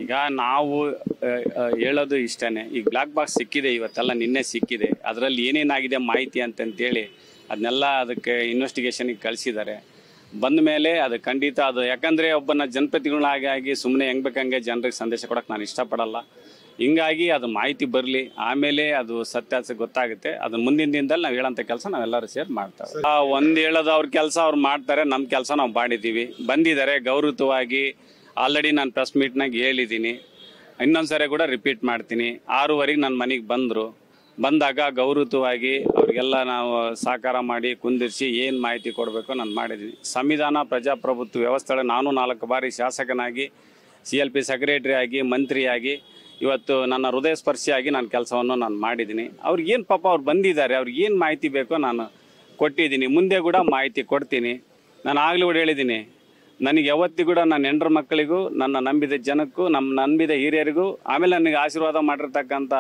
ಈಗ ನಾವು ಹೇಳೋದು ಇಷ್ಟನೇ. ಈಗ ಬ್ಲ್ಯಾಕ್ ಬಾಕ್ಸ್ ಸಿಕ್ಕಿದೆ, ಇವತ್ತೆಲ್ಲ ನಿನ್ನೆ ಸಿಕ್ಕಿದೆ. ಅದರಲ್ಲಿ ಏನೇನಾಗಿದೆ ಮಾಹಿತಿ ಅಂತಂತೇಳಿ ಅದನ್ನೆಲ್ಲ ಅದಕ್ಕೆ ಇನ್ವೆಸ್ಟಿಗೇಷನಿಗೆ ಕಳಿಸಿದ್ದಾರೆ. ಬಂದ ಮೇಲೆ ಅದು ಖಂಡಿತ ಅದು, ಯಾಕಂದರೆ ಒಬ್ಬನ ಜನಪ್ರತಿನಿಧಿಗಳಾಗಿ ಸುಮ್ಮನೆ ಹೆಂಗೆ ಬೇಕಂಗೆ ಜನರಿಗೆ ಸಂದೇಶ ಕೊಡೋಕ್ಕೆ ನಾನು ಇಷ್ಟಪಡಲ್ಲ. ಹಿಂಗಾಗಿ ಅದು ಮಾಹಿತಿ ಬರಲಿ, ಆಮೇಲೆ ಅದು ಸತ್ಯಾಸತ್ಯ ಗೊತ್ತಾಗುತ್ತೆ. ಅದು ಮುಂದಿನ ದಿನದಲ್ಲಿ ನಾವು ಹೇಳೋಂಥ ಕೆಲಸ ನಾವೆಲ್ಲರೂ ಸೇರಿ ಮಾಡ್ತೇವೆ. ಒಂದು ಹೇಳೋದು ಅವ್ರ ಕೆಲಸ ಅವ್ರು ಮಾಡ್ತಾರೆ, ನಮ್ಮ ಕೆಲಸ ನಾವು ಮಾಡಿದ್ದೀವಿ. ಬಂದಿದ್ದಾರೆ ಗೌರವವಾಗಿ. ಆಲ್ರೆಡಿ ನಾನು ಪ್ರೆಸ್ ಮೀಟ್ನಾಗ ಹೇಳಿದ್ದೀನಿ, ಇನ್ನೊಂದು ಸರಿ ಕೂಡ ರಿಪೀಟ್ ಮಾಡ್ತೀನಿ. 6:15 ನನ್ನ ಮನೆಗೆ ಬಂದಾಗ ಗೌರವವಾಗಿ ಅವ್ರಿಗೆಲ್ಲ ನಾವು ಸಹಕಾರ ಮಾಡಿ ಕುಂದಿರಿಸಿ ಏನು ಮಾಹಿತಿ ಕೊಡಬೇಕು ನಾನು ಮಾಡಿದ್ದೀನಿ. ಸಂವಿಧಾನ ಪ್ರಜಾಪ್ರಭುತ್ವ ವ್ಯವಸ್ಥೆ ನಾನು 4 ಬಾರಿ ಶಾಸಕನಾಗಿ, CLP ಸೆಕ್ರೆಟರಿ ಆಗಿ, ಮಂತ್ರಿಯಾಗಿ, ಇವತ್ತು ನನ್ನ ಹೃದಯ ಸ್ಪರ್ಶಿಯಾಗಿ ನಾನು ಕೆಲಸವನ್ನು ನಾನು ಮಾಡಿದ್ದೀನಿ. ಅವ್ರಿಗೇನು ಪಾಪ ಅವ್ರು ಬಂದಿದ್ದಾರೆ, ಅವ್ರಿಗೇನು ಮಾಹಿತಿ ಬೇಕೋ ನಾನು ಕೊಟ್ಟಿದ್ದೀನಿ. ಮುಂದೆ ಕೂಡ ಮಾಹಿತಿ ಕೊಡ್ತೀನಿ. ನಾನು ಆಗಲೂ ಕೂಡ ಹೇಳಿದ್ದೀನಿ, ನನಗೆ ಯಾವತ್ತಿಗೂ ಕೂಡ ನನ್ನ ಹೆಂಡ್ರ ಮಕ್ಕಳಿಗೂ, ನನ್ನ ನಂಬಿದ ಜನಕ್ಕೂ, ನಂಬಿದ ಹಿರಿಯರಿಗೂ, ಆಮೇಲೆ ನನಗೆ ಆಶೀರ್ವಾದ ಮಾಡಿರ್ತಕ್ಕಂಥ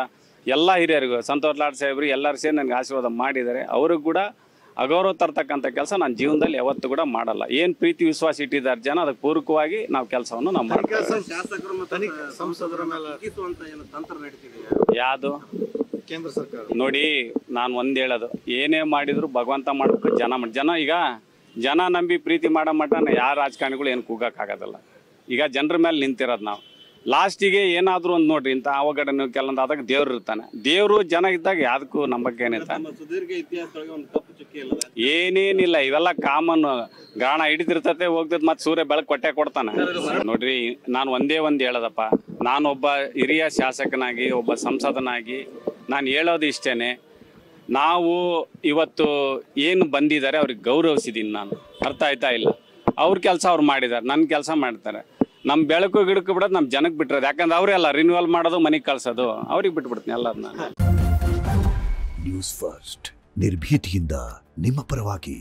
ಎಲ್ಲ ಹಿರಿಯರಿಗೂ, ಸಂತೋಷ್ ಲಾಡ್ ಸಾಹೇಬ್ರಿಗೆ ಎಲ್ಲರೂ ಸೇರಿ ನನಗೆ ಆಶೀರ್ವಾದ ಮಾಡಿದ್ದಾರೆ. ಅವ್ರಿಗೆ ಕೂಡ ಅಗೌರವ ತರ್ತಕ್ಕಂಥ ಕೆಲಸ ನನ್ನ ಜೀವನದಲ್ಲಿ ಯಾವತ್ತೂ ಕೂಡ ಮಾಡಲ್ಲ. ಏನು ಪ್ರೀತಿ ವಿಶ್ವಾಸ ಇಟ್ಟಿದ್ದಾರೆ ಜನ, ಅದಕ್ಕೆ ಪೂರಕವಾಗಿ ನಾವು ಕೆಲಸವನ್ನು ನಾವು ಮಾಡ್ತೀವಿ. ಯಾವುದು ಕೇಂದ್ರ ಸರ್ಕಾರ ನೋಡಿ, ನಾನು ಒಂದು ಹೇಳೋದು, ಏನೇ ಮಾಡಿದ್ರು ಭಗವಂತ ಮಾಡಬೇಕು, ಜನ ಈಗ ಜನ ನಂಬಿ ಪ್ರೀತಿ ಮಾಡೋ ಮಟ್ಟ ಯಾರು ರಾಜಕಾರಣಿಗಳು ಏನು ಕೂಗೋಕ್ಕಾಗೋದಿಲ್ಲ. ಈಗ ಜನರ ಮೇಲೆ ನಿಂತಿರೋದು ನಾವು. ಲಾಸ್ಟಿಗೆ ಏನಾದರೂ ಒಂದು ನೋಡ್ರಿ, ಇಂಥ ಅವಘಡನೆ ಕೆಲವೊಂದು ಆದಾಗ ದೇವ್ರು ಇರ್ತಾನೆ. ದೇವರು ಜನ ಇದ್ದಾಗ ಯಾವುದಕ್ಕೂ ನಂಬಕ್ಕೆ ಏನೇನಿಲ್ಲ. ಇವೆಲ್ಲ ಕಾಮನ್. ಗಾಣ ಹಿಡಿದಿರ್ತತೆ, ಹೋಗ್ತದೆ, ಮತ್ತು ಸೂರ್ಯ ಬೆಳಕು ಕೊಡ್ತಾನೆ. ನೋಡ್ರಿ, ನಾನು ಒಂದೇ ಹೇಳೋದಪ್ಪ, ನಾನೊಬ್ಬ ಹಿರಿಯ ಶಾಸಕನಾಗಿ, ಒಬ್ಬ ಸಂಸದನಾಗಿ ನಾನು ಹೇಳೋದು ಇಷ್ಟೇ. ನಾವು ಇವತ್ತು ಏನು ಬಂದಿದ್ದಾರೆ ಅವ್ರಿಗೆ ಗೌರವಿಸಿದ್ದೀನಿ ನಾನು. ಅರ್ಥ ಆಯ್ತಾ ಇಲ್ಲ? ಅವ್ರ ಕೆಲಸ ಅವ್ರು ಮಾಡಿದ್ದಾರೆ, ನನ್ನ ಕೆಲಸ ಮಾಡ್ತಾರೆ. ನಮ್ಮ ಬೆಳಕು ಗಿಡಕ್ಕೆ ಬಿಡೋದು ನಮ್ಮ ಜನಕ್ಕೆ ಬಿಟ್ಟಿರೋದು. ಯಾಕಂದ್ರೆ ಅವರೇ ಅಲ್ಲ ರಿನ್ಯೂವಲ್ ಮಾಡೋದು, ಮನೆಗೆ ಕಳ್ಸೋದು, ಅವ್ರಿಗೆ ಬಿಟ್ಬಿಡ್ತೀನಿ ಎಲ್ಲದನ್ನ. ನ್ಯೂಸ್ ಫಸ್ಟ್, ನಿರ್ಭೀತಿಯಿಂದ ನಿಮ್ಮ ಪರವಾಗಿ.